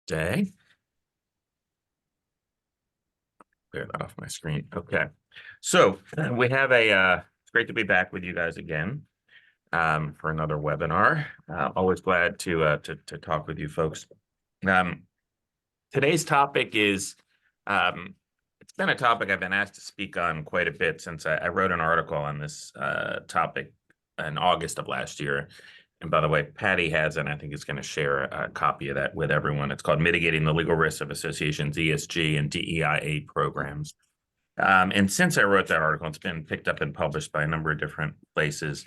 Day. Clear that off my screen. Okay. So we have it's great to be back with you guys again for another webinar. Always glad to talk with you folks. Um, Today's topic is, it's been a topic I've been asked to speak on quite a bit since I wrote an article on this topic in August of last year. And by the way, Patty has, and I think is going to share a copy of that with everyone. It's called Mitigating the Legal Risks of Associations, ESG, and DEIA Programs. And since I wrote that article, it's been picked up and published by a number of different places.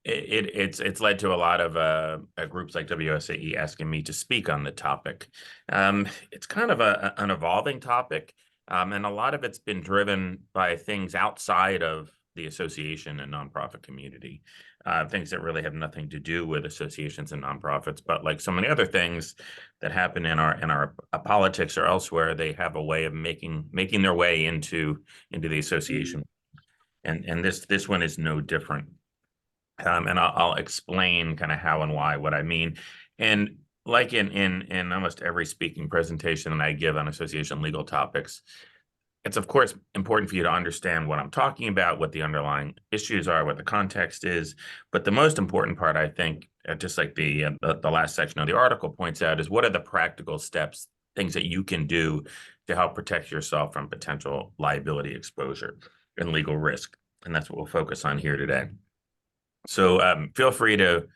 It's led to a lot of groups like WSAE asking me to speak on the topic. It's kind of an evolving topic, and a lot of it's been driven by things outside of the association and nonprofit community, things that really have nothing to do with associations and nonprofits. But like so many other things that happen in our politics or elsewhere, they have a way of making their way into the association, and this one is no different. And I'll explain kind of how and why, what I mean. And like in almost every speaking presentation that I give on association legal topics, it's of course important for you to understand what I'm talking about, what the underlying issues are, what the context is. But the most important part, I think, just like the last section of the article points out, is what are the practical steps, things that you can do to help protect yourself from potential liability exposure and legal risk. And that's what we'll focus on here today. So feel free to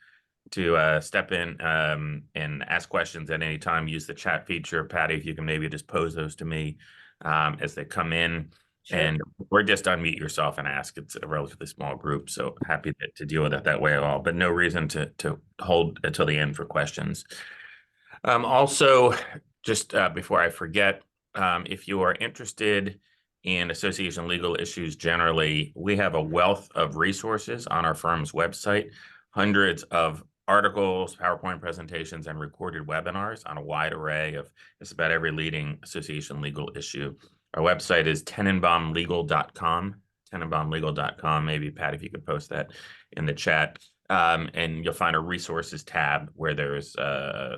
step in and ask questions at any time. Use the chat feature. Patty, if you can maybe just pose those to me as they come in. Sure. Or just unmute yourself and ask. It's a relatively small group, so happy to deal with it that way at all, but no reason to hold until the end for questions. Also, just before I forget, if you are interested in association legal issues generally, we have a wealth of resources on our firm's website, hundreds of articles, PowerPoint presentations, and recorded webinars on a wide array of just about every leading association legal issue. Our website is tenenbaumlegal.com, tenenbaumlegal.com. Maybe, Pat, if you could post that in the chat. And you'll find a resources tab where there's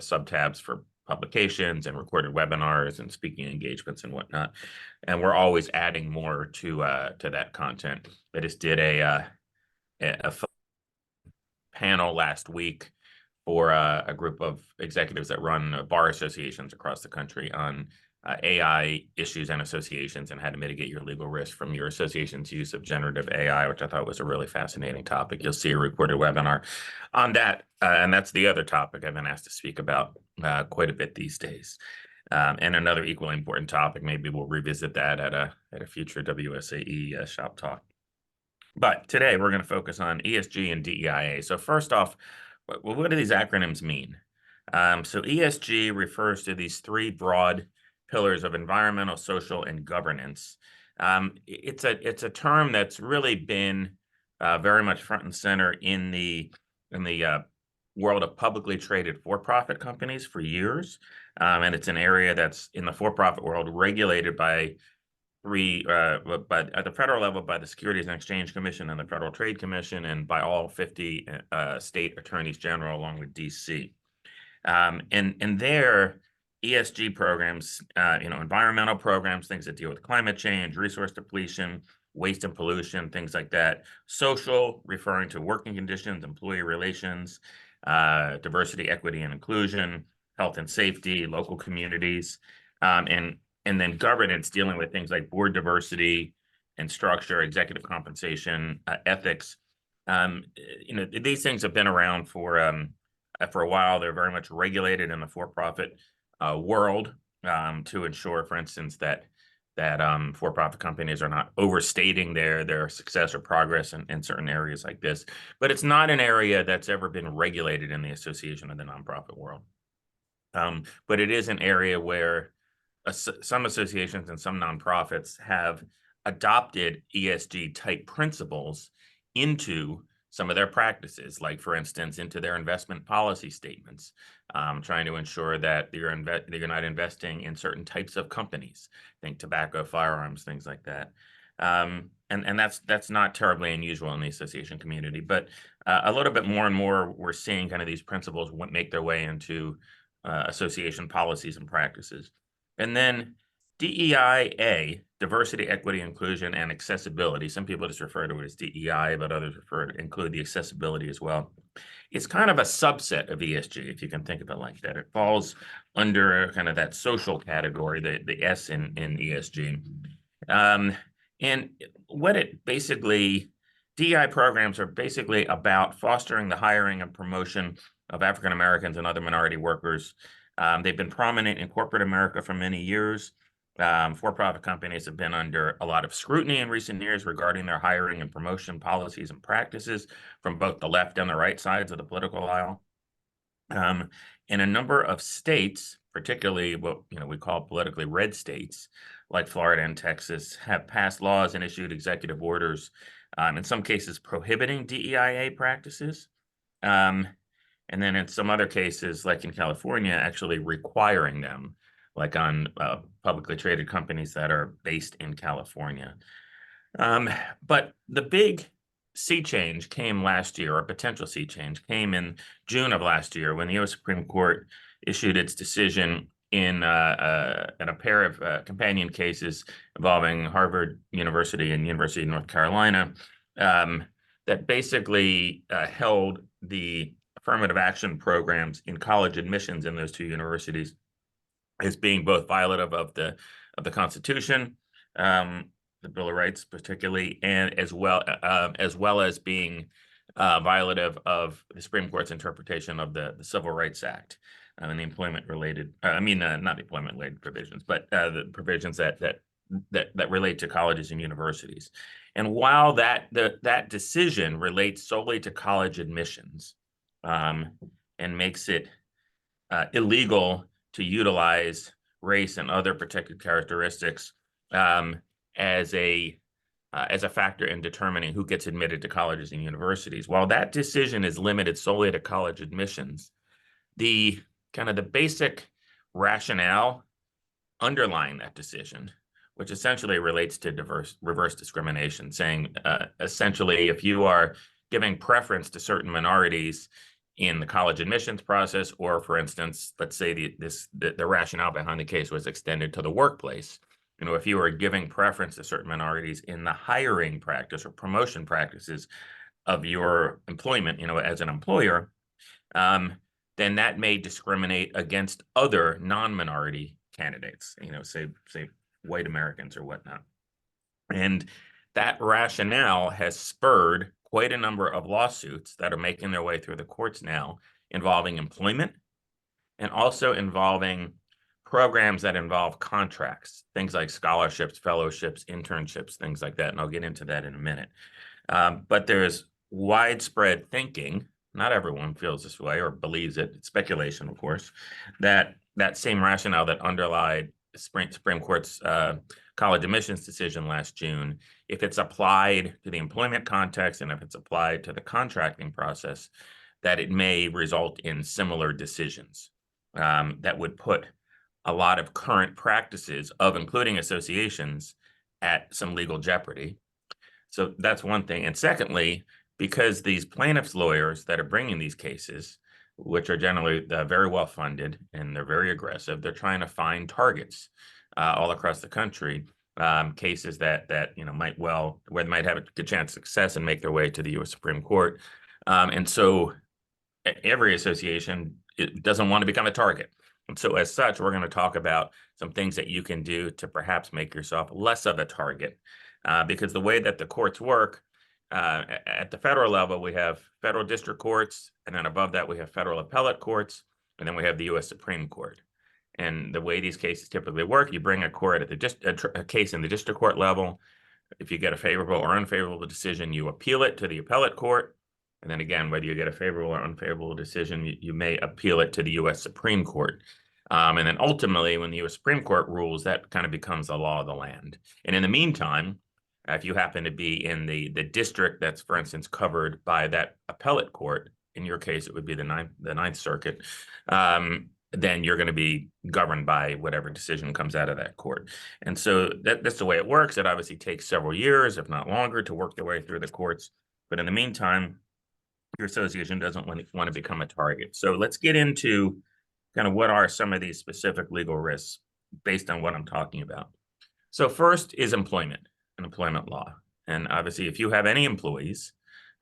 sub-tabs for publications and recorded webinars and speaking engagements and whatnot. And we're always adding more to that content. I just did a panel last week for a group of executives that run bar associations across the country on AI issues and associations and how to mitigate your legal risk from your association's use of generative AI, which I thought was a really fascinating topic. You'll see a recorded webinar on that. And that's the other topic I've been asked to speak about quite a bit these days. And another equally important topic, maybe we'll revisit that at a future WSAE shop talk. But today we're going to focus on ESG and DEIA. So first off, what do these acronyms mean? So ESG refers to these three broad pillars of environmental, social, and governance. It's a term that's really been very much front and center in the world of publicly traded for-profit companies for years, and it's an area that's in the for-profit world regulated by at the federal level by the Securities and Exchange Commission and the Federal Trade Commission, and by all 50 state attorneys general, along with DC. And their ESG programs, environmental programs, things that deal with climate change, resource depletion, waste and pollution, things like that. Social, referring to working conditions, employee relations, diversity, equity, and inclusion, health and safety, local communities, and then governance, dealing with things like board diversity and structure, executive compensation, ethics. These things have been around for a while. They're very much regulated in the for-profit world to ensure, for instance, that for-profit companies are not overstating their success or progress in certain areas like this. But it's not an area that's ever been regulated in the association of the nonprofit world. But it is an area where some associations and some nonprofits have adopted ESG type principles into some of their practices, like, for instance, into their investment policy statements, trying to ensure that you're not investing in certain types of companies, think tobacco, firearms, things like that. And that's not terribly unusual in the association community, but a little bit more and more we're seeing kind of these principles make their way into association policies and practices. And then DEIA, diversity, equity, inclusion, and accessibility. Some people just refer to it as DEI, but others include the accessibility as well. It's kind of a subset of ESG, if you can think of it like that. It falls under kind of that social category, the S in ESG. And what it basically, DEI programs are basically about fostering the hiring and promotion of African Americans and other minority workers. They've been prominent in corporate America for many years. For-profit companies have been under a lot of scrutiny in recent years regarding their hiring and promotion policies and practices from both the left and the right sides of the political aisle. In a number of states, particularly what we call politically red states, like Florida and Texas, have passed laws and issued executive orders, in some cases prohibiting DEIA practices. And then in some other cases, like in California, actually requiring them, like on publicly traded companies that are based in California. But the big sea change came last year, or potential sea change came in June of last year when the U.S. Supreme Court issued its decision in a pair of companion cases involving Harvard University and University of North Carolina that basically held the affirmative action programs in college admissions in those two universities as being both violative of the Constitution, the Bill of Rights particularly, and as well as being violative of the Supreme Court's interpretation of the Civil Rights Act and the employment-related, not the employment-related provisions, but the provisions that relate to colleges and universities. And while that decision relates solely to college admissions and makes it illegal to utilize race and other protected characteristics as a factor in determining who gets admitted to colleges and universities. While that decision is limited solely to college admissions, the basic rationale underlying that decision, which essentially relates to reverse discrimination, saying essentially if you are giving preference to certain minorities in the college admissions process, or for instance, let's say the rationale behind the case was extended to the workplace. If you are giving preference to certain minorities in the hiring practice or promotion practices of your employment, as an employer, then that may discriminate against other non-minority candidates, say white Americans or whatnot. And that rationale has spurred quite a number of lawsuits that are making their way through the courts now involving employment and also involving programs that involve contracts, things like scholarships, fellowships, internships, things like that. And I'll get into that in a minute. But there's widespread thinking, not everyone feels this way or believes it, it's speculation, of course, that same rationale that underlied Supreme Court's college admissions decision last June, if it's applied to the employment context and if it's applied to the contracting process, that it may result in similar decisions that would put a lot of current practices of including associations at some legal jeopardy. So that's one thing. And secondly, because these plaintiffs' lawyers that are bringing these cases, which are generally very well funded and they're very aggressive, they're trying to find targets all across the country, cases that where they might have a good chance of success and make their way to the U.S. Supreme Court. And so every association doesn't want to become a target. And so as such, we're going to talk about some things that you can do to perhaps make yourself less of a target, because the way that the courts work, at the federal level, we have federal district courts, and then above that, we have federal appellate courts, and then we have the U.S. Supreme Court. And the way these cases typically work, you bring a case in the district court level. If you get a favorable or unfavorable decision, you appeal it to the appellate court. And then again, whether you get a favorable or unfavorable decision, you may appeal it to the U.S. Supreme Court. And then ultimately, when the U.S. Supreme Court rules, that kind of becomes the law of the land. And in the meantime, if you happen to be in the district that's, for instance, covered by that appellate court, in your case, it would be the Ninth Circuit, then you're going to be governed by whatever decision comes out of that court. And so that's the way it works. It obviously takes several years, if not longer, to work their way through the courts. But in the meantime, your association doesn't want to become a target. So let's get into kind of what are some of these specific legal risks based on what I'm talking about. So first is employment and employment law. And obviously, if you have any employees,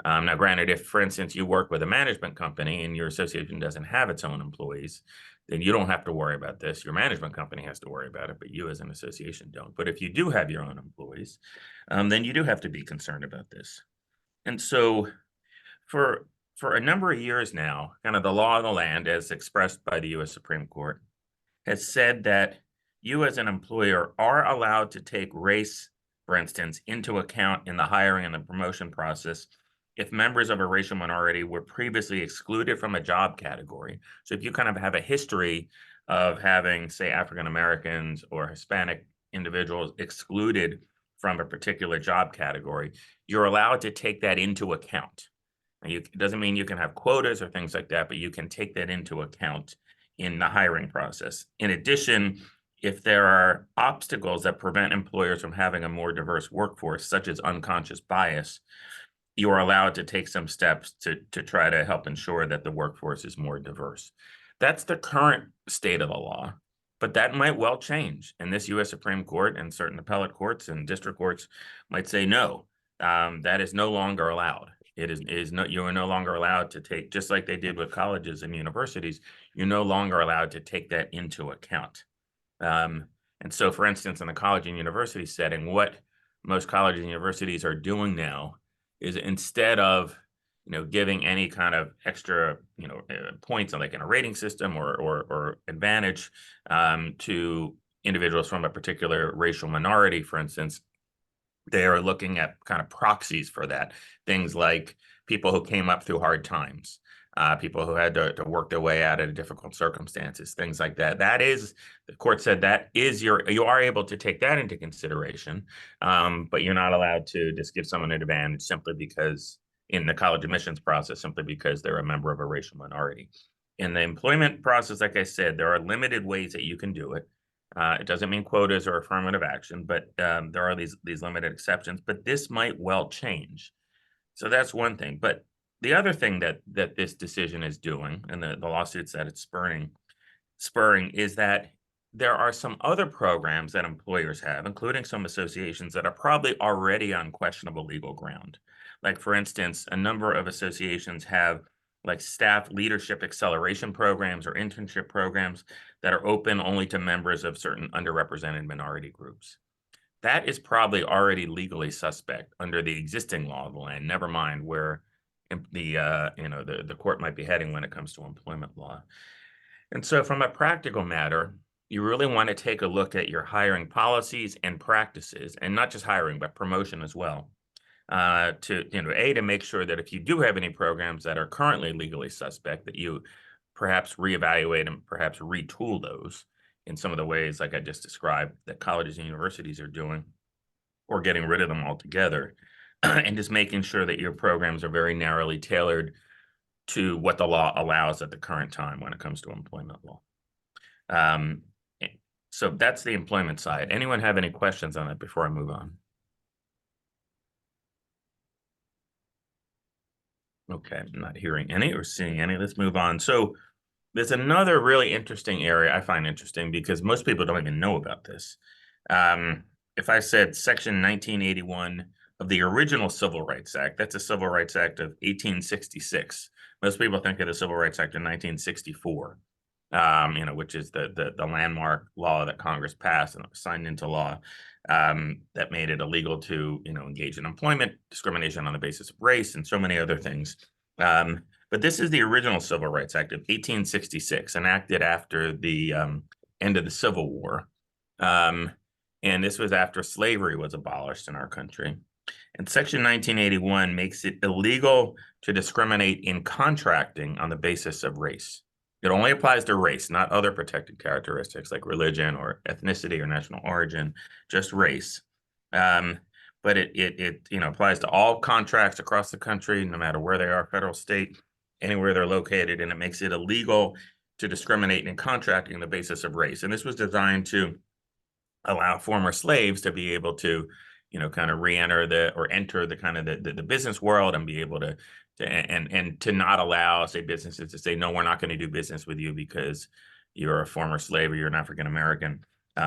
now granted, if, for instance, you work with a management company and your association doesn't have its own employees, then you don't have to worry about this. Your management company has to worry about it, but you as an association don't. But if you do have your own employees, then you do have to be concerned about this. And so for a number of years now, kind of the law of the land, as expressed by the U.S. Supreme Court, has said that you as an employer are allowed to take race, for instance, into account in the hiring and the promotion process if members of a racial minority were previously excluded from a job category. So if you kind of have a history of having, say, African Americans or Hispanic individuals excluded from a particular job category, you're allowed to take that into account. It doesn't mean you can have quotas or things like that, but you can take that into account in the hiring process. In addition, if there are obstacles that prevent employers from having a more diverse workforce, such as unconscious bias, you are allowed to take some steps to try to help ensure that the workforce is more diverse. That's the current state of the law, but that might well change. And this U.S. Supreme Court and certain appellate courts and district courts might say, no, that is no longer allowed. You are no longer allowed to take, just like they did with colleges and universities, you're no longer allowed to take that into account. And so, for instance, in the college and university setting, what most colleges and universities are doing now is instead of giving any kind of extra points like in a rating system or advantage to individuals from a particular racial minority, for instance, they are looking at kind of proxies for that. Things like people who came up through hard times, people who had to work their way out of difficult circumstances, things like that. That is, the court said that is you are able to take that into consideration, but you're not allowed to just give someone an advantage simply because in the college admissions process, simply because they're a member of a racial minority. In the employment process, like I said, there are limited ways that you can do it. It doesn't mean quotas or affirmative action, but there are these limited exceptions. But this might well change. So that's one thing. But the other thing that this decision is doing, and the lawsuits that it's spurring, is that there are some other programs that employers have, including some associations, that are probably already on questionable legal ground. Like, for instance, a number of associations have like staff leadership acceleration programs or internship programs that are open only to members of certain underrepresented minority groups. That is probably already legally suspect under the existing law of the land, never mind where the court might be heading when it comes to employment law. And so from a practical matter, you really want to take a look at your hiring policies and practices, and not just hiring, but promotion as well. To make sure that if you do have any programs that are currently legally suspect, that you perhaps reevaluate and perhaps retool those in some of the ways, like I just described, that colleges and universities are doing, or getting rid of them altogether, and just making sure that your programs are very narrowly tailored to what the law allows at the current time when it comes to employment law. So that's the employment side. Anyone have any questions on it before I move on? Okay, I'm not hearing any or seeing any. Let's move on. So there's another really interesting area I find interesting because most people don't even know about this. If I said Section 1981 of the original Civil Rights Act, that's a Civil Rights Act of 1866. Most people think of the Civil Rights Act of 1964, which is the landmark law that Congress passed and signed into law, that made it illegal to engage in employment discrimination on the basis of race and so many other things. But this is the original Civil Rights Act of 1866, enacted after the end of the Civil War. And this was after slavery was abolished in our country. And Section 1981 makes it illegal to discriminate in contracting on the basis of race. It only applies to race, not other protected characteristics like religion or ethnicity or national origin, just race. But it applies to all contracts across the country, no matter where they are, federal, state, anywhere they're located, and it makes it illegal to discriminate in contracting on the basis of race. And this was designed to allow former slaves to be able to, kind of enter the business world and be able to not allow, say, businesses to say, no, we're not going to do business with you because you're a former slave or you're an African American,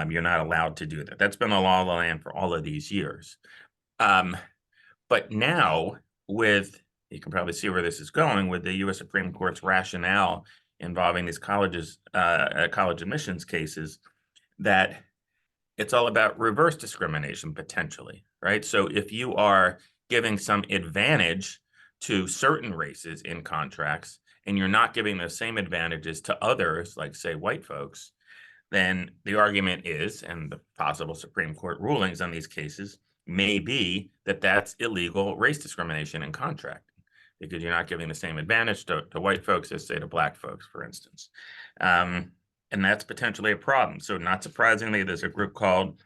you're not allowed to do that. That's been the law of the land for all of these years. But now, you can probably see where this is going with the U.S. Supreme Court's rationale involving these college admissions cases, that it's all about reverse discrimination potentially, right? So if you are giving some advantage to certain races in contracts and you're not giving those same advantages to others, like say white folks, then the argument is, and the possible Supreme Court rulings on these cases may be, that that's illegal race discrimination in contracting because you're not giving the same advantage to white folks as say to black folks, for instance. And that's potentially a problem. So not surprisingly, there's a group called,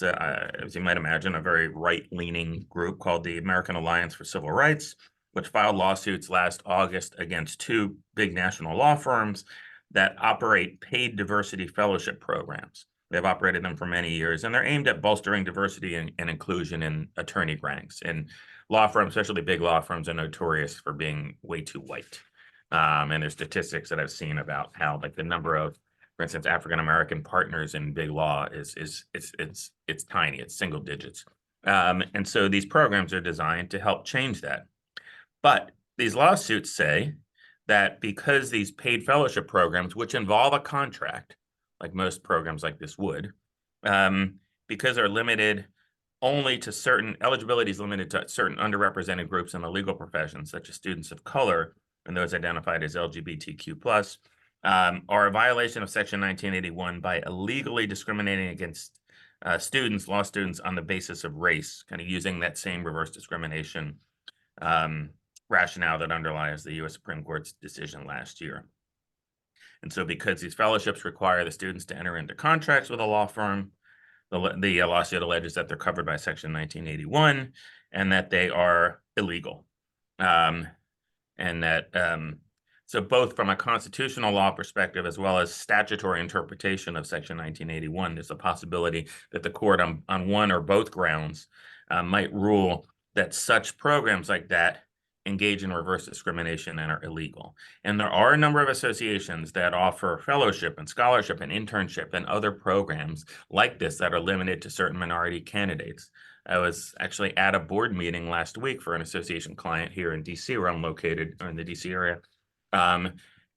as you might imagine, a very right-leaning group called the American Alliance for Civil Rights, which filed lawsuits last August against two big national law firms that operate paid diversity fellowship programs. They've operated them for many years, and they're aimed at bolstering diversity and inclusion in attorney ranks. And law firms, especially big law firms, are notorious for being way too white. And there's statistics that I've seen about how, like, the number of, for instance, African-American partners in big law is tiny. It's single digits. And so these programs are designed to help change that. But these lawsuits say that because these paid fellowship programs, which involve a contract, like most programs like this would, because they're limited only to certain, eligibility is limited to certain underrepresented groups in the legal profession, such as students of color and those identified as LGBTQ+, are a violation of Section 1981 by illegally discriminating against students, law students, on the basis of race, kind of using that same reverse discrimination rationale that underlies the U.S. Supreme Court's decision last year. And so because these fellowships require the students to enter into contracts with a law firm, the lawsuit alleges that they're covered by Section 1981 and that they are illegal. So both from a constitutional law perspective as well as statutory interpretation of Section 1981, there's a possibility that the court on one or both grounds might rule that such programs like that engage in reverse discrimination and are illegal. And there are a number of associations that offer fellowship and scholarship and internship and other programs like this that are limited to certain minority candidates. I was actually at a board meeting last week for an association client here in DC, where I'm located, or in the DC area.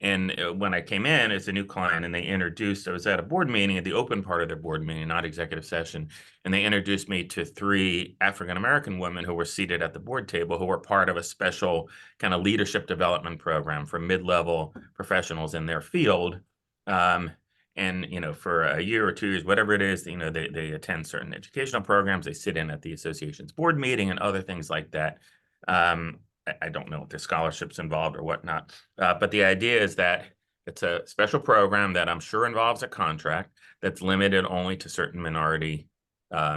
And when I came in as a new client and they introduced, I was at a board meeting, at the open part of their board meeting, not executive session, and they introduced me to three African-American women who were seated at the board table who were part of a special kind of leadership development program for mid-level professionals in their field. And, you know, for a year or 2 years, whatever it is, you know, they attend certain educational programs, they sit in at the association's board meeting and other things like that. I don't know if there's scholarships involved or whatnot, but the idea is that it's a special program that I'm sure involves a contract that's limited only to certain minority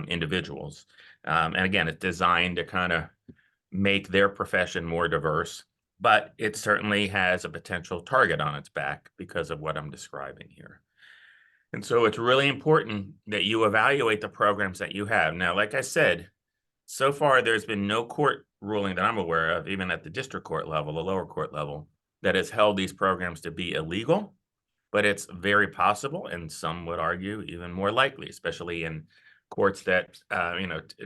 individuals. And again, it's designed to kind of make their profession more diverse, but it certainly has a potential target on its back because of what I'm describing here. And so it's really important that you evaluate the programs that you have. Now, like I said, so far, there's been no court ruling that I'm aware of, even at the district court level, the lower court level, that has held these programs to be illegal. But it's very possible, and some would argue even more likely, especially in courts that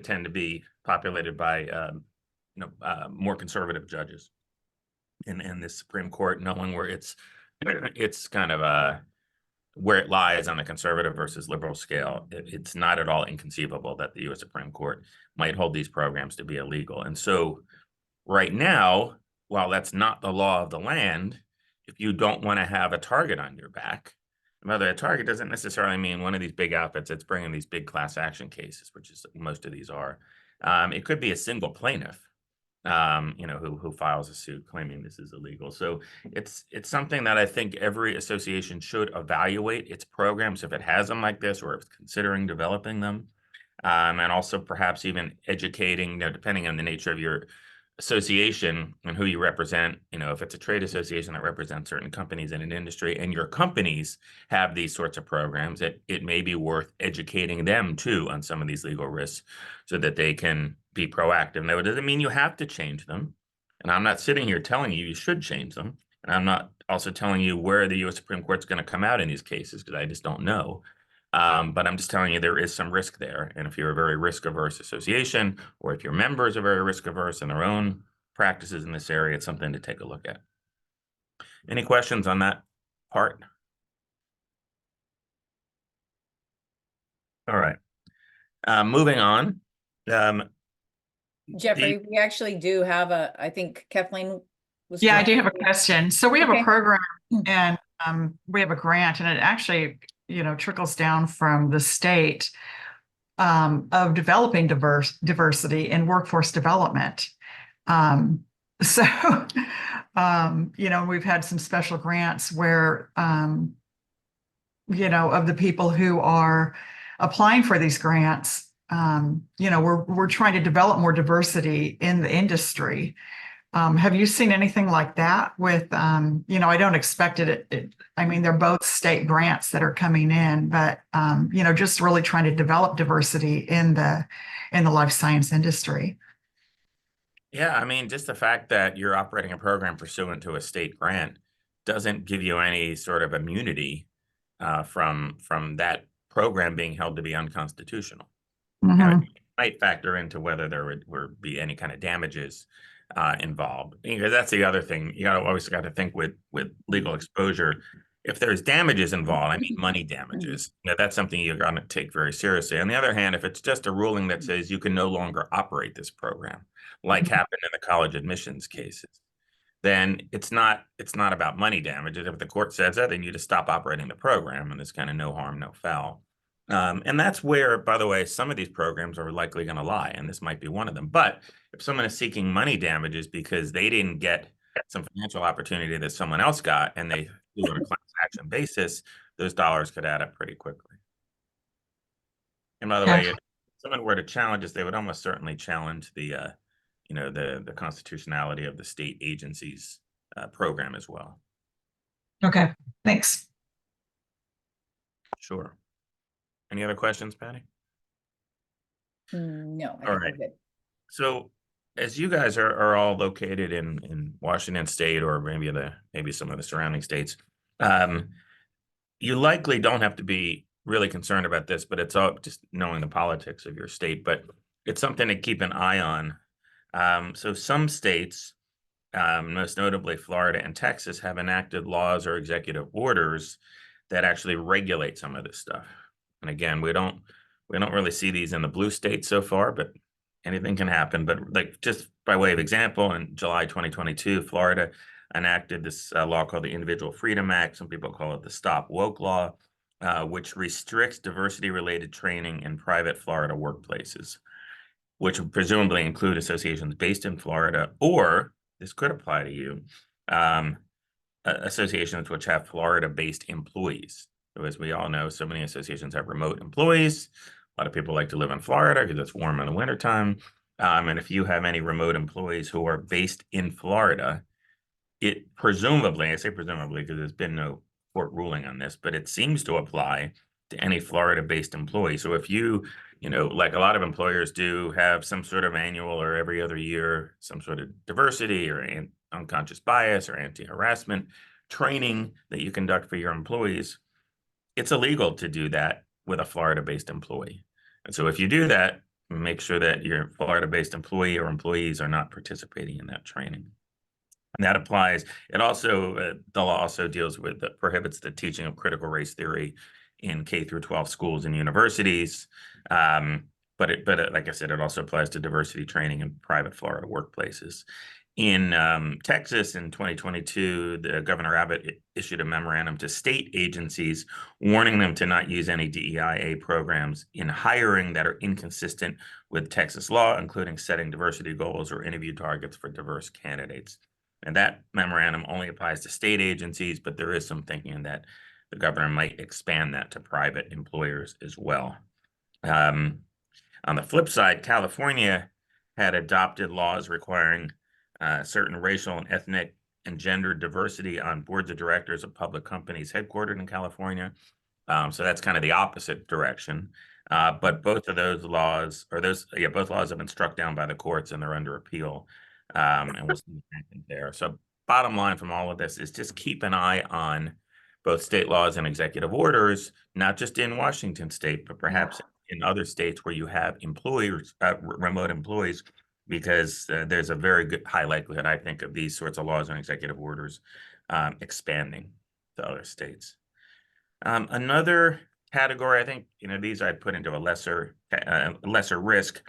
tend to be populated by more conservative judges. And the Supreme Court, knowing where it's kind of where it lies on the conservative versus liberal scale, it's not at all inconceivable that the U.S. Supreme Court might hold these programs to be illegal. And so right now, while that's not the law of the land, if you don't want to have a target on your back, a target doesn't necessarily mean one of these big outfits that's bringing these big class action cases, which is most of these are. It could be a single plaintiff, who files a suit claiming this is illegal. So it's something that I think every association should evaluate its programs if it has them like this, or if it's considering developing them, and also perhaps even educating, depending on the nature of your association and who you represent. If it's a trade association that represents certain companies in an industry and your companies have these sorts of programs, it may be worth educating them too on some of these legal risks so that they can be proactive. Now, it doesn't mean you have to change them. And I'm not sitting here telling you should change them. And I'm not also telling you where the U.S. Supreme Court's going to come out in these cases because I just don't know. But I'm just telling you there is some risk there. And if you're a very risk-averse association, or if your members are very risk-averse in their own practices in this area, it's something to take a look at. Any questions on that part? All right. Moving on. Jeffrey, we actually do have I think Kathleen was. Yeah, I do have a question. So we have a program and we have a grant, and it actually, trickles down from the state of developing diversity in workforce development. So, we've had some special grants where, of the people who are applying for these grants, we're trying to develop more diversity in the industry. Have you seen anything like that with, I don't expect it. I mean, they're both state grants that are coming in, but, just really trying to develop diversity in the life science industry. Yeah, I mean, just the fact that you're operating a program pursuant to a state grant doesn't give you any sort of immunity from that program being held to be unconstitutional. Now, it might factor into whether there would be any kind of damages involved. Because that's the other thing. You always got to think with legal exposure. If there's damages involved, I mean money damages, that's something you're going to take very seriously. On the other hand, if it's just a ruling that says you can no longer operate this program, like happened in the college admissions cases, then it's not about money damages. If the court says that, then you just stop operating the program, and there's kind of no harm, no foul. And that's where, by the way, some of these programs are likely going to lie, and this might be one of them. But if someone is seeking money damages because they didn't get some financial opportunity that someone else got, and they do it on a class action basis, those dollars could add up pretty quickly. And by the way, if someone were to challenge this, they would almost certainly challenge the the constitutionality of the state agency's program as well. Okay, thanks. Sure. Any other questions, Patty? No. All right. So as you guys are all located in Washington State, or maybe some of the surrounding states, you likely don't have to be really concerned about this, but it's all just knowing the politics of your state, but it's something to keep an eye on. So some states, most notably Florida and Texas, have enacted laws or executive orders that actually regulate some of this stuff. And again, we don't really see these in the blue states so far, but anything can happen. But like, just by way of example, in July 2022, Florida enacted this law called the Individual Freedom Act. Some people call it the Stop Woke Law, which restricts diversity-related training in private Florida workplaces, which would presumably include associations based in Florida, or this could apply to you, associations which have Florida-based employees. So as we all know, so many associations have remote employees. A lot of people like to live in Florida because it's warm in the wintertime. And if you have any remote employees who are based in Florida, it presumably, I say presumably because there's been no court ruling on this, but it seems to apply to any Florida-based employee. So if you, like a lot of employers do, have some sort of annual or every other year, some sort of diversity or unconscious bias or anti-harassment training that you conduct for your employees, it's illegal to do that with a Florida-based employee. And so if you do that, make sure that your Florida-based employee or employees are not participating in that training. And that applies. It also, the law also deals with, prohibits the teaching of critical race theory in K through 12 schools and universities. But like I said, it also applies to diversity training in private Florida workplaces. In Texas in 2022, the Governor Abbott issued a memorandum to state agencies warning them to not use any DEIA programs in hiring that are inconsistent with Texas law, including setting diversity goals or interview targets for diverse candidates. And that memorandum only applies to state agencies, but there is some thinking that the governor might expand that to private employers as well. On the flip side, California had adopted laws requiring certain racial and ethnic and gender diversity on boards of directors of public companies headquartered in California. So that's kind of the opposite direction. But both of those laws, both laws have been struck down by the courts and they're under appeal. And we'll see what happens there. So bottom line from all of this is just keep an eye on both state laws and executive orders, not just in Washington state, but perhaps in other states where you have employers, remote employees, because there's a very good high likelihood, I think, of these sorts of laws and executive orders expanding to other states. Another category, I think, these I'd put into a lesser risk.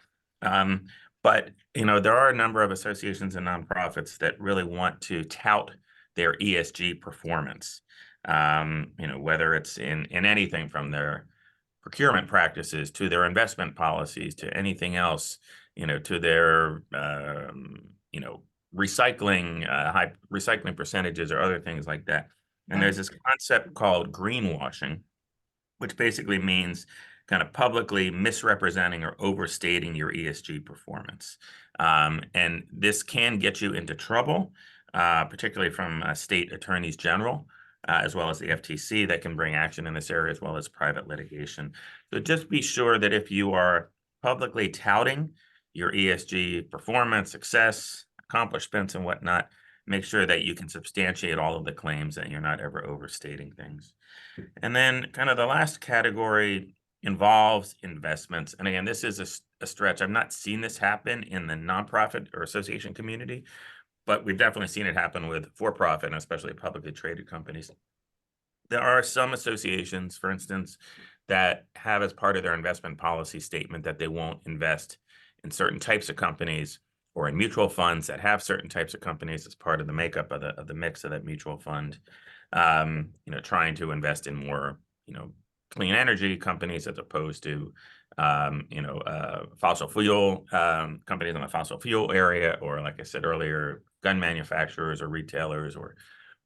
But, there are a number of associations and nonprofits that really want to tout their ESG performance. Whether it's in anything from their procurement practices to their investment policies to anything else, to their, recycling, high recycling percentages or other things like that. And there's this concept called greenwashing, which basically means kind of publicly misrepresenting or overstating your ESG performance. And this can get you into trouble, particularly from state attorneys general, as well as the FTC, that can bring action in this area, as well as private litigation. So just be sure that if you are publicly touting your ESG performance, success, accomplishments, and whatnot, make sure that you can substantiate all of the claims, that you're not ever overstating things. And then kind of the last category involves investments. And again, this is a stretch. I've not seen this happen in the nonprofit or association community, but we've definitely seen it happen with for-profit and especially publicly traded companies. There are some associations, for instance, that have as part of their investment policy statement that they won't invest in certain types of companies or in mutual funds that have certain types of companies as part of the makeup of the mix of that mutual fund. Trying to invest in more, clean energy companies as opposed to, fossil fuel companies in the fossil fuel area, or like I said earlier, gun manufacturers or retailers,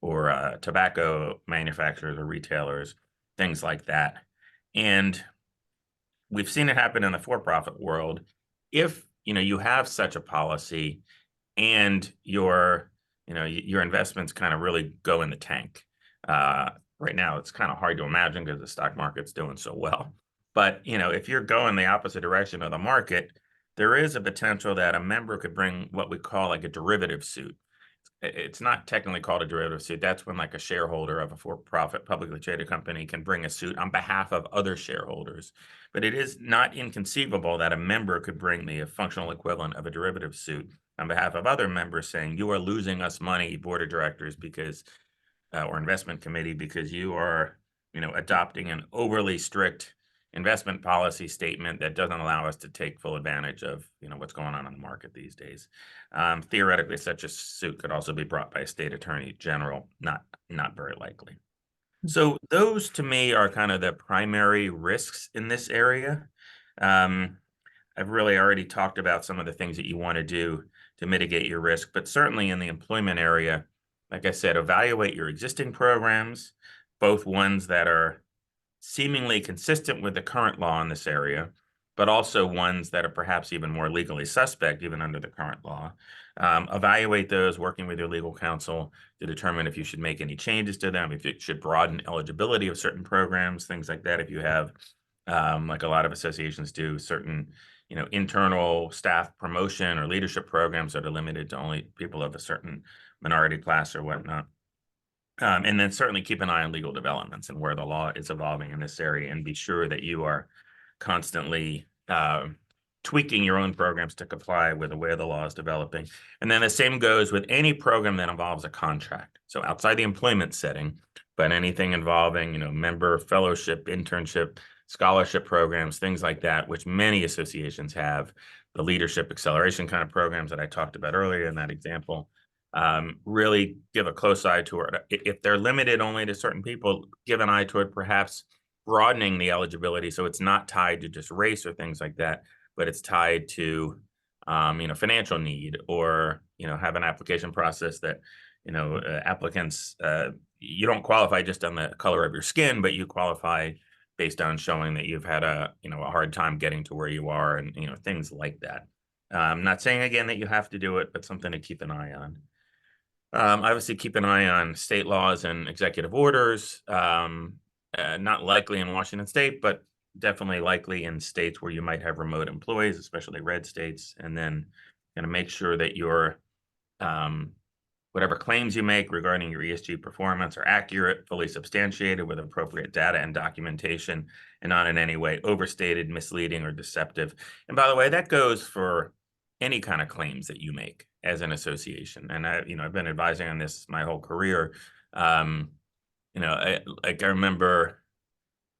or tobacco manufacturers or retailers, things like that. And we've seen it happen in the for-profit world. If you have such a policy and your investments kind of really go in the tank. Right now, it's kind of hard to imagine because the stock market's doing so well. But if you're going the opposite direction of the market, there is a potential that a member could bring what we call like a derivative suit. It's not technically called a derivative suit. That's when like a shareholder of a for-profit publicly traded company can bring a suit on behalf of other shareholders. But it is not inconceivable that a member could bring the functional equivalent of a derivative suit on behalf of other members, saying, you are losing us money, board of directors, because or investment committee, because you are adopting an overly strict investment policy statement that doesn't allow us to take full advantage of what's going on in the market these days. Theoretically, such a suit could also be brought by a state attorney general. Not very likely. So those to me are kind of the primary risks in this area. I've really already talked about some of the things that you want to do to mitigate your risk, but certainly in the employment area, like I said, evaluate your existing programs, both ones that are seemingly consistent with the current law in this area, but also ones that are perhaps even more legally suspect, even under the current law. Evaluate those, working with your legal counsel to determine if you should make any changes to them, if you should broaden eligibility of certain programs, things like that. If you have, like a lot of associations do, certain internal staff promotion or leadership programs that are limited to only people of a certain minority class or whatnot. And then certainly keep an eye on legal developments and where the law is evolving in this area, and be sure that you are constantly tweaking your own programs to comply with the way the law is developing. And then the same goes with any program that involves a contract. So outside the employment setting, but anything involving, member fellowship, internship, scholarship programs, things like that, which many associations have, the leadership acceleration kind of programs that I talked about earlier in that example. Really give a close eye to it. If they're limited only to certain people, give an eye toward perhaps broadening the eligibility so it's not tied to just race or things like that, but it's tied to financial need, or have an application process that applicants, you don't qualify just on the color of your skin, but you qualify based on showing that you've had a hard time getting to where you are, and things like that. I'm not saying again that you have to do it, but something to keep an eye on. Obviously, keep an eye on state laws and executive orders. Not likely in Washington state, but definitely likely in states where you might have remote employees, especially red states. And then make sure that you're Whatever claims you make regarding your ESG performance are accurate, fully substantiated with appropriate data and documentation, and not in any way overstated, misleading, or deceptive. And by the way, that goes for any kind of claims that you make as an association. And I've been advising on this my whole career. I remember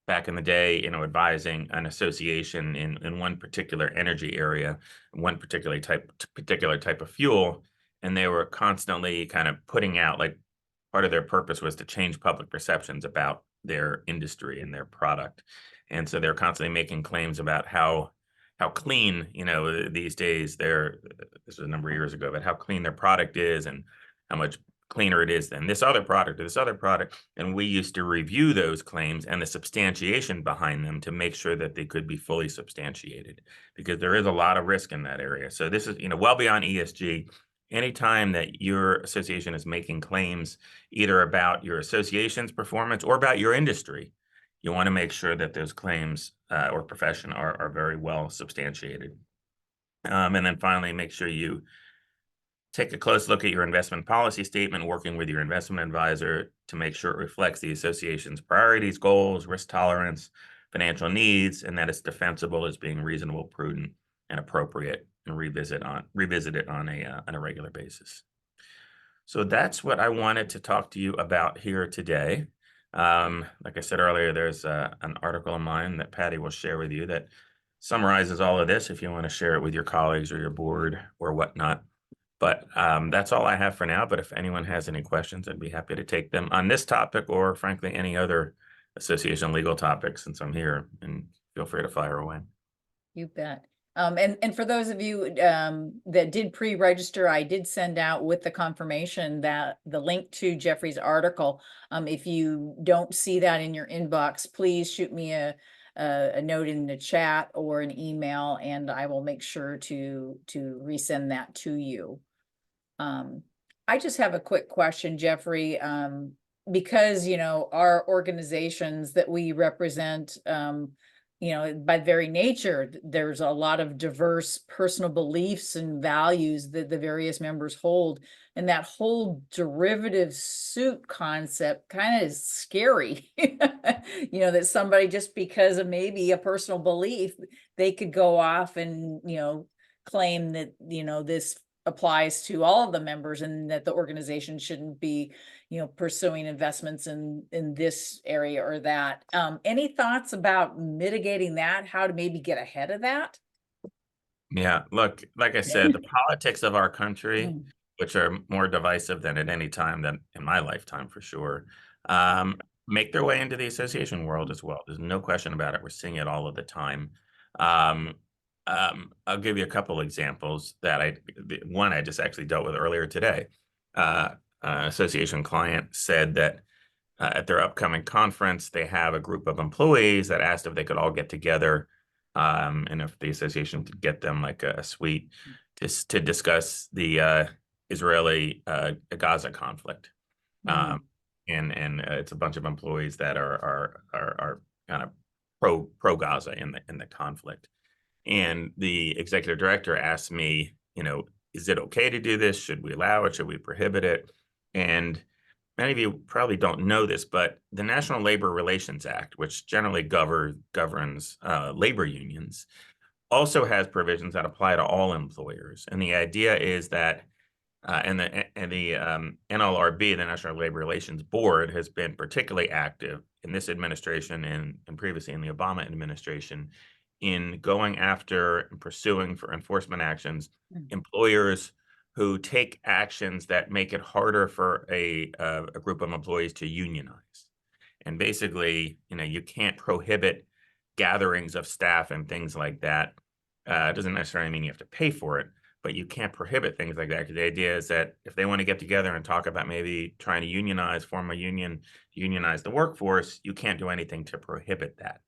back in the day, advising an association in one particular energy area, one particular type of fuel, and they were constantly kind of putting out, like, part of their purpose was to change public perceptions about their industry and their product. And so they're constantly making claims about how clean, these days this was a number of years ago, but how clean their product is and how much cleaner it is than this other product or this other product. And we used to review those claims and the substantiation behind them to make sure that they could be fully substantiated, because there is a lot of risk in that area. So this is, well beyond ESG. Anytime that your association is making claims either about your association's performance or about your industry, you want to make sure that those claims or profession are very well substantiated. And then finally, make sure you take a close look at your investment policy statement, working with your investment advisor to make sure it reflects the association's priorities, goals, risk tolerance, financial needs, and that it's defensible as being reasonable, prudent, and appropriate, and revisit it on a regular basis. So that's what I wanted to talk to you about here today. Like I said earlier, there's an article of mine that Patty will share with you that summarizes all of this if you want to share it with your colleagues or your board or whatnot. But that's all I have for now. But if anyone has any questions, I'd be happy to take them on this topic or, frankly, any other association legal topics since I'm here, and feel free to fire away. You bet. And for those of you that did pre-register, I did send out with the confirmation that the link to Jeffrey's article. If you don't see that in your inbox, please shoot me a note in the chat or an email, and I will make sure to resend that to you. I just have a quick question, Jeffrey, because, our organizations that we represent, by very nature, there's a lot of diverse personal beliefs and values that the various members hold. And that whole derivative suit concept kind of is scary, that somebody, just because of maybe a personal belief, they could go off and, claim that, this applies to all of the members and that the organization shouldn't be, pursuing investments in this area or that. Any thoughts about mitigating that? How to maybe get ahead of that? Yeah, look, like I said, the politics of our country, which are more divisive than at any time than in my lifetime, for sure, make their way into the association world as well. There's no question about it. We're seeing it all of the time. I'll give you a couple examples one I just actually dealt with earlier today. An association client said that at their upcoming conference, they have a group of employees that asked if they could all get together, and if the association could get them like a suite to discuss the Israeli Gaza conflict. And it's a bunch of employees that are kind of pro Gaza in the conflict. And the executive director asked me, is it okay to do this? Should we allow it? Should we prohibit it? And many of you probably don't know this, but the National Labor Relations Act, which generally governs labor unions, also has provisions that apply to all employers. And the idea is that, and the NLRB, the National Labor Relations Board, has been particularly active in this administration and previously in the Obama administration in going after and pursuing for enforcement actions employers who take actions that make it harder for a group of employees to unionize. And basically, you can't prohibit gatherings of staff and things like that. It doesn't necessarily mean you have to pay for it, but you can't prohibit things like that. The idea is that if they want to get together and talk about maybe trying to form a union, unionize the workforce, you can't do anything to prohibit that.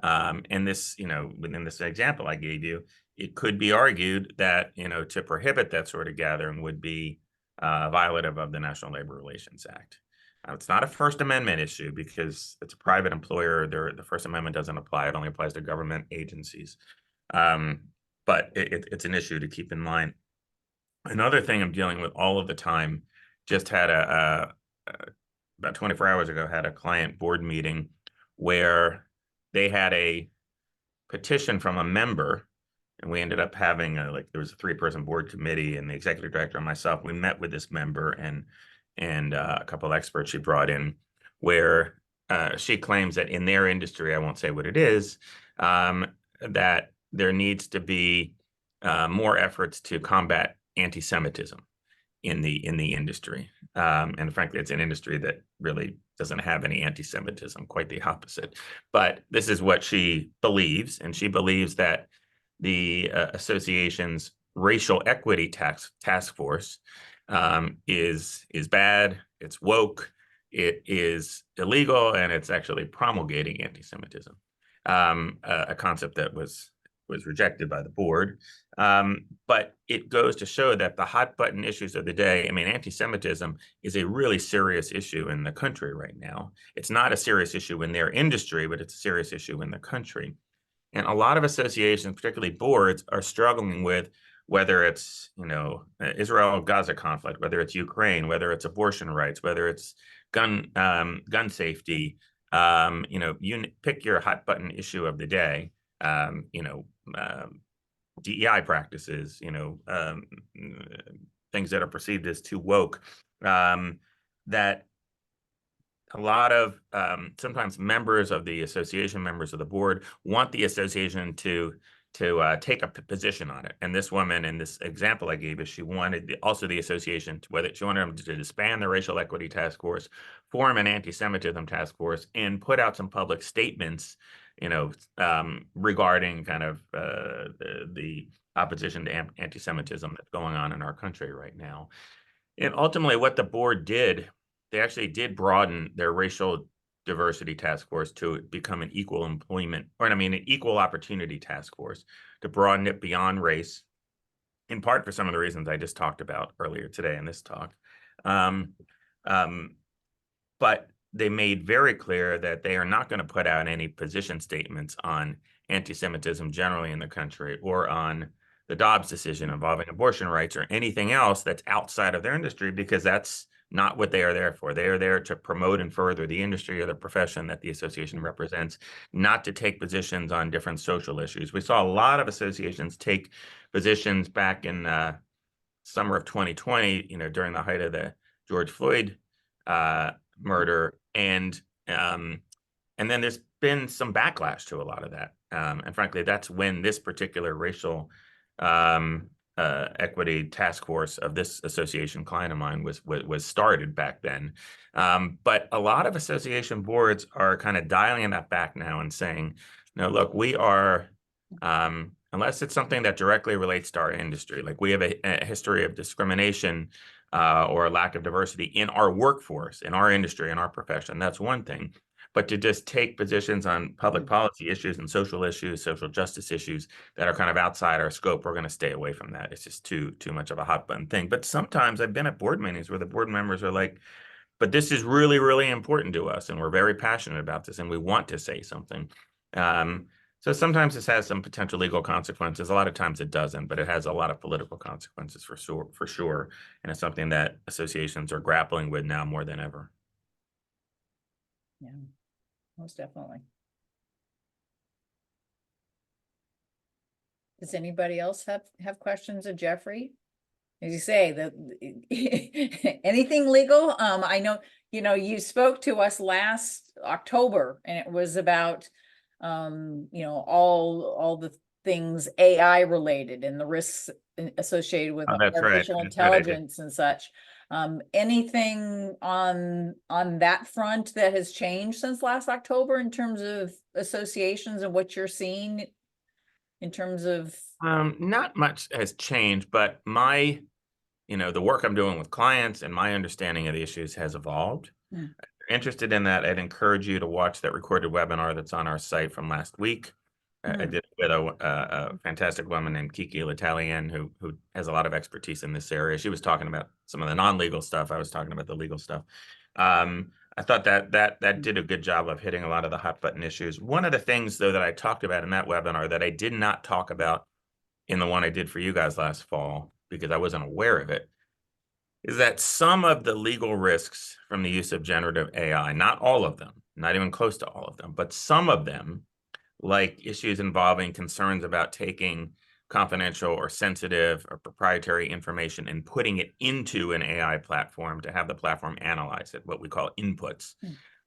And this, within this example I gave you, it could be argued that, to prohibit that sort of gathering would be violative of the National Labor Relations Act. It's not a First Amendment issue because it's a private employer. The First Amendment doesn't apply. It only applies to government agencies. But it's an issue to keep in mind. Another thing I'm dealing with all of the time just had about 24 hours ago, had a client board meeting where they had a petition from a member, and we ended up having there was a 3-person board committee, and the executive director and myself, we met with this member and a couple of experts she brought in, where she claims that in their industry, I won't say what it is, that there needs to be more efforts to combat anti-Semitism in the industry. And frankly, it's an industry that really doesn't have any anti-Semitism, quite the opposite. But this is what she believes, and she believes that the association's racial equity task force is bad, it's woke, it is illegal, and it's actually promulgating anti-Semitism, a concept that was rejected by the board. But it goes to show that the hot button issues of the day, I mean, anti-Semitism is a really serious issue in the country right now. It's not a serious issue in their industry, but it's a serious issue in the country. And a lot of associations, particularly boards, are struggling with whether it's, Israel-Gaza conflict, whether it's Ukraine, whether it's abortion rights, whether it's gun safety, you pick your hot button issue of the day, DEI practices, things that are perceived as too woke, that a lot of sometimes members of the association, members of the board, want the association to take a position on it. And this woman in this example I gave is she wanted also the association she wanted them to disband the racial equity task force, form an anti-Semitism task force, and put out some public statements, regarding kind of the opposition to anti-Semitism that's going on in our country right now. And ultimately what the board did, they actually did broaden their racial diversity task force to become an equal opportunity task force, to broaden it beyond race, in part for some of the reasons I just talked about earlier today in this talk. But they made very clear that they are not going to put out any position statements on anti-Semitism generally in the country, or on the Dobbs decision involving abortion rights, or anything else that's outside of their industry, because that's not what they are there for. They are there to promote and further the industry or the profession that the association represents, not to take positions on different social issues. We saw a lot of associations take positions back in summer of 2020, during the height of the George Floyd murder, and then there's been some backlash to a lot of that. And frankly, that's when this particular racial equity task force of this association client of mine was started back then. But a lot of association boards are kind of dialing that back now and saying, no, look, we are, unless it's something that directly relates to our industry, like we have a history of discrimination or a lack of diversity in our workforce, in our industry, in our profession, that's one thing. But to just take positions on public policy issues and social issues, social justice issues that are kind of outside our scope, we're going to stay away from that. It's just too much of a hot button thing. But sometimes I've been at board meetings where the board members are like, but this is really, really important to us, and we're very passionate about this, and we want to say something. So sometimes this has some potential legal consequences. A lot of times it doesn't, but it has a lot of political consequences for sure. And it's something that associations are grappling with now more than ever. Yeah, most definitely. Does anybody else have questions of Jeffrey? As you say, anything legal? I know, you spoke to us last October, and it was about all the things AI related and the risks associated with artificial intelligence and such. Anything on that front that has changed since last October in terms of associations and what you're seeing in terms of? Not much has changed, but the work I'm doing with clients and my understanding of the issues has evolved. If you're interested in that, I'd encourage you to watch that recorded webinar that's on our site from last week. I did it with a fantastic woman named Kiki L'Italien, who has a lot of expertise in this area. She was talking about some of the non-legal stuff. I was talking about the legal stuff. I thought that did a good job of hitting a lot of the hot button issues. One of the things, though, that I talked about in that webinar that I did not talk about in the one I did for you guys last fall, because I wasn't aware of it, is that some of the legal risks from the use of generative AI, not all of them, not even close to all of them, but some of them, like issues involving concerns about taking confidential or sensitive or proprietary information and putting it into an AI platform to have the platform analyze it, what we call inputs,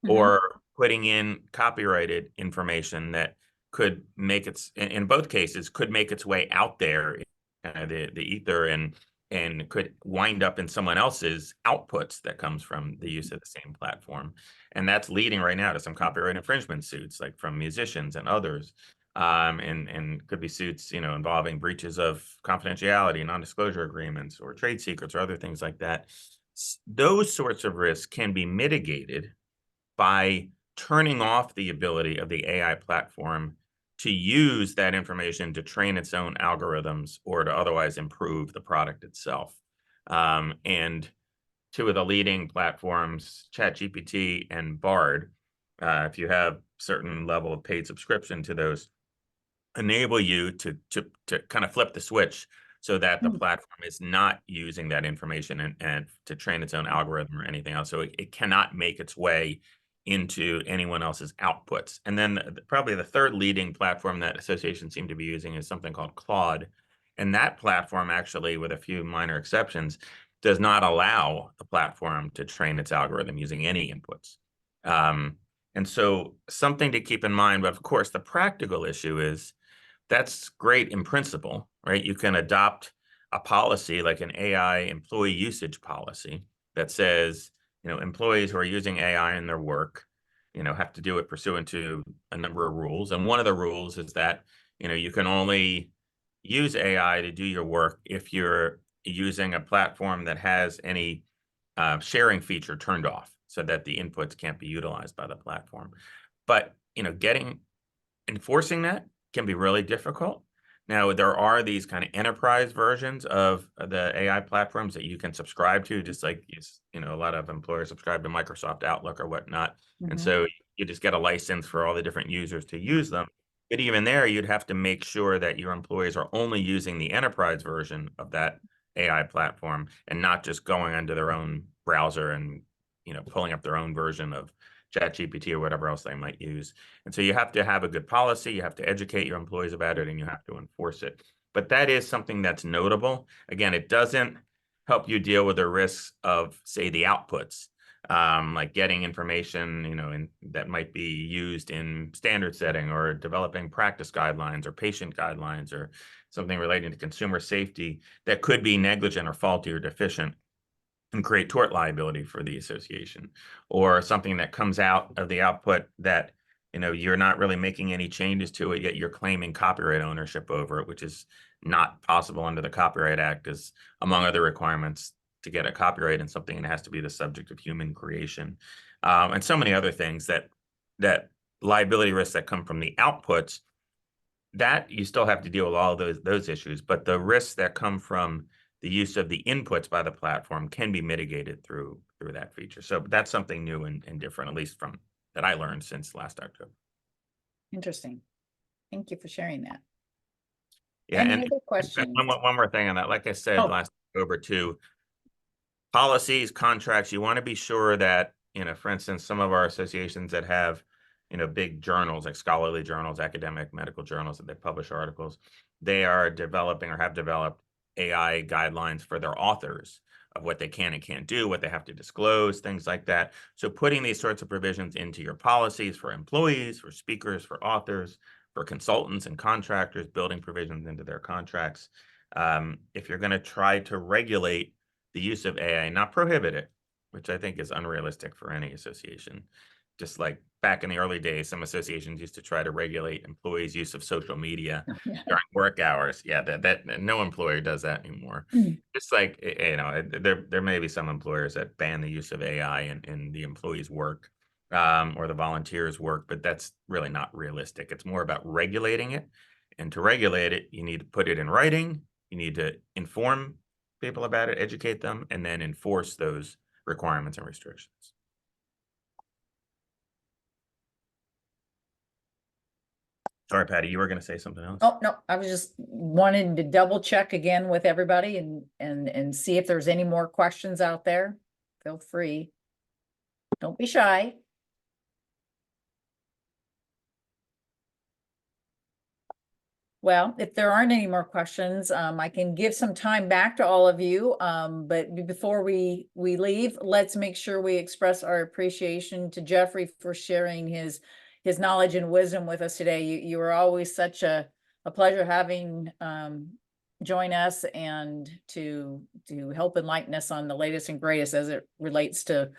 or putting in copyrighted information that could make its, in both cases, could make its way out there, the ether, and could wind up in someone else's outputs that comes from the use of the same platform. And that's leading right now to some copyright infringement suits, like from musicians and others. And could be suits, involving breaches of confidentiality, non-disclosure agreements, or trade secrets, or other things like that. Those sorts of risks can be mitigated by turning off the ability of the AI platform to use that information to train its own algorithms or to otherwise improve the product itself. And two of the leading platforms, ChatGPT and Bard, if you have certain level of paid subscription to those, enable you to kind of flip the switch so that the platform is not using that information and to train its own algorithm or anything else. So it cannot make its way into anyone else's outputs. And then probably the third leading platform that associations seem to be using is something called Claude. And that platform, actually, with a few minor exceptions, does not allow the platform to train its algorithm using any inputs. And so something to keep in mind, but of course, the practical issue is that's great in principle, right? You can adopt a policy like an AI employee usage policy that says, employees who are using AI in their work, have to do it pursuant to a number of rules. And one of the rules is that, you can only use AI to do your work if you're using a platform that has any sharing feature turned off so that the inputs can't be utilized by the platform. But, enforcing that can be really difficult. Now, there are these kind of enterprise versions of the AI platforms that you can subscribe to, just like, a lot of employers subscribe to Microsoft Outlook or whatnot. And so you just get a license for all the different users to use them. But even there, you'd have to make sure that your employees are only using the enterprise version of that AI platform and not just going onto their own browser and, pulling up their own version of ChatGPT or whatever else they might use. And so you have to have a good policy, you have to educate your employees about it, and you have to enforce it. But that is something that's notable. Again, it doesn't help you deal with the risks of, say, the outputs, like getting information, that might be used in standard setting or developing practice guidelines or patient guidelines or something relating to consumer safety that could be negligent or faulty or deficient and create tort liability for the association, or something that comes out of the output that, you're not really making any changes to it, yet you're claiming copyright ownership over it, which is not possible under the Copyright Act, as among other requirements to get a copyright in something, it has to be the subject of human creation, and so many other things that liability risks that come from the outputs, that you still have to deal with all of those issues, but the risks that come from the use of the inputs by the platform can be mitigated through that feature. So that's something new and different, at least from that I learned since last October. Interesting. Thank you for sharing that. Yeah, Any and other questions? one more thing on that. Like I said last October too, policies, contracts, you want to be sure that, for instance, some of our associations that have, big journals, like scholarly journals, academic medical journals that they publish articles, they are developing or have developed AI guidelines for their authors of what they can and can't do, what they have to disclose, things like that. So putting these sorts of provisions into your policies for employees, for speakers, for authors, for consultants and contractors, building provisions into their contracts. If you're going to try to regulate the use of AI, not prohibit it, which I think is unrealistic for any association. Just like back in the early days, some associations used to try to regulate employees' use of social media during work hours. Yeah, that no employer does that anymore. Just like, there may be some employers that ban the use of AI in the employees' work or the volunteers' work, but that's really not realistic. It's more about regulating it. And to regulate it, you need to put it in writing. You need to inform people about it, educate them, and then enforce those requirements and restrictions. Sorry, Patty, you were going to say something else. Oh, no, I was just wanting to double check again with everybody and see if there's any more questions out there. Feel free. Don't be shy. Well, if there aren't any more questions, I can give some time back to all of you. But before we leave, let's make sure we express our appreciation to Jeffrey for sharing his knowledge and wisdom with us today. You are always such a pleasure having join us and to help enlighten us on the latest and greatest as it relates to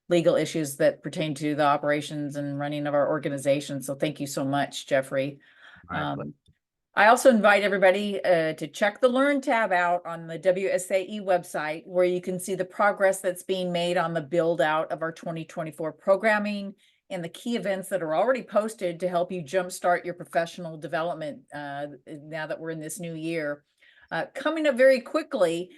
legal issues that pertain to the operations and running of our organization. So thank you so much, Jeffrey. I also invite everybody to check the Learn tab out on the WSAE website, where you can see the progress that's being made on the build out of our 2024 programming and the key events that are already posted to help you jumpstart your professional development now that we're in this new year. Coming up very quickly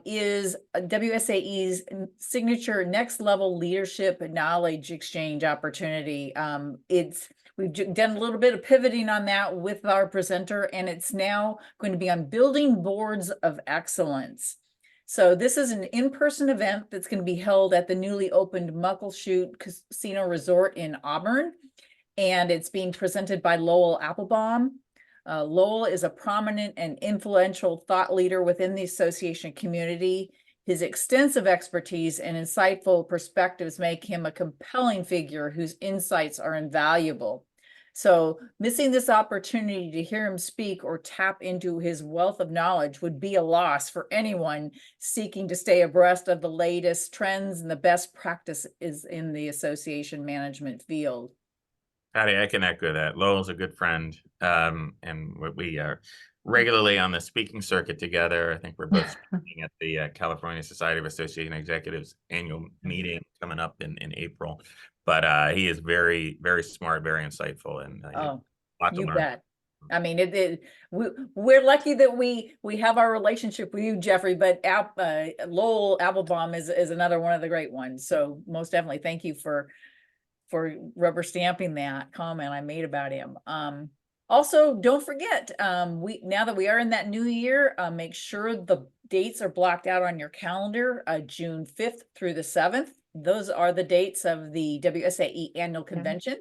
is WSAE's signature next level leadership knowledge exchange opportunity. We've done a little bit of pivoting on that with our presenter, and it's now going to be on building boards of excellence. So this is an in-person event that's going to be held at the newly opened Muckleshoot Casino Resort in Auburn, and it's being presented by Lowell Applebaum. Lowell is a prominent and influential thought leader within the association community. His extensive expertise and insightful perspectives make him a compelling figure whose insights are invaluable. So missing this opportunity to hear him speak or tap into his wealth of knowledge would be a loss for anyone seeking to stay abreast of the latest trends and the best practices in the association management field. Patty, I can echo that. Lowell's a good friend, and we are regularly on the speaking circuit together. I think we're both speaking at the California Society of Association Executives annual meeting coming up in April. But he is very, very smart, very insightful, and a lot to you learn. bet. I mean, we're lucky that we have our relationship with you, Jeffrey, but Lowell Applebaum is another one of the great ones. So most definitely thank you for rubber stamping that comment I made about him. Also, don't forget, now that we are in that new year, make sure the dates are blocked out on your calendar, June 5th through the 7th. Those are the dates of the WSAE annual convention.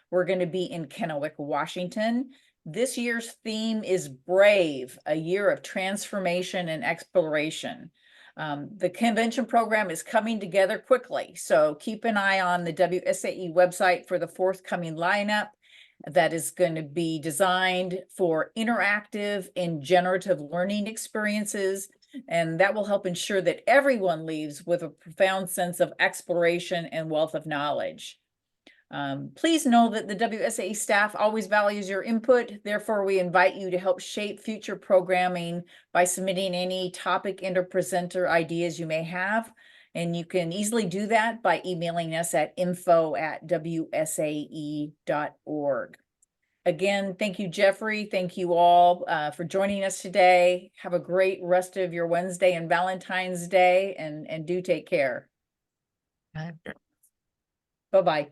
We're going to be in Kennewick, Washington. This year's theme is Brave, a year of transformation and exploration. The convention program is coming together quickly, so keep an eye on the WSAE website for the forthcoming lineup that is going to be designed for interactive and generative learning experiences, and that will help ensure that everyone leaves with a profound sense of exploration and wealth of knowledge. Please know that the WSAE staff always values your input. Therefore, we invite you to help shape future programming by submitting any topic and or presenter ideas you may have. And you can easily do that by emailing us at info@wsae.org. Again, thank you, Jeffrey. Thank you all for joining us today. Have a great rest of your Wednesday and Valentine's Day, and do take care. Bye-bye.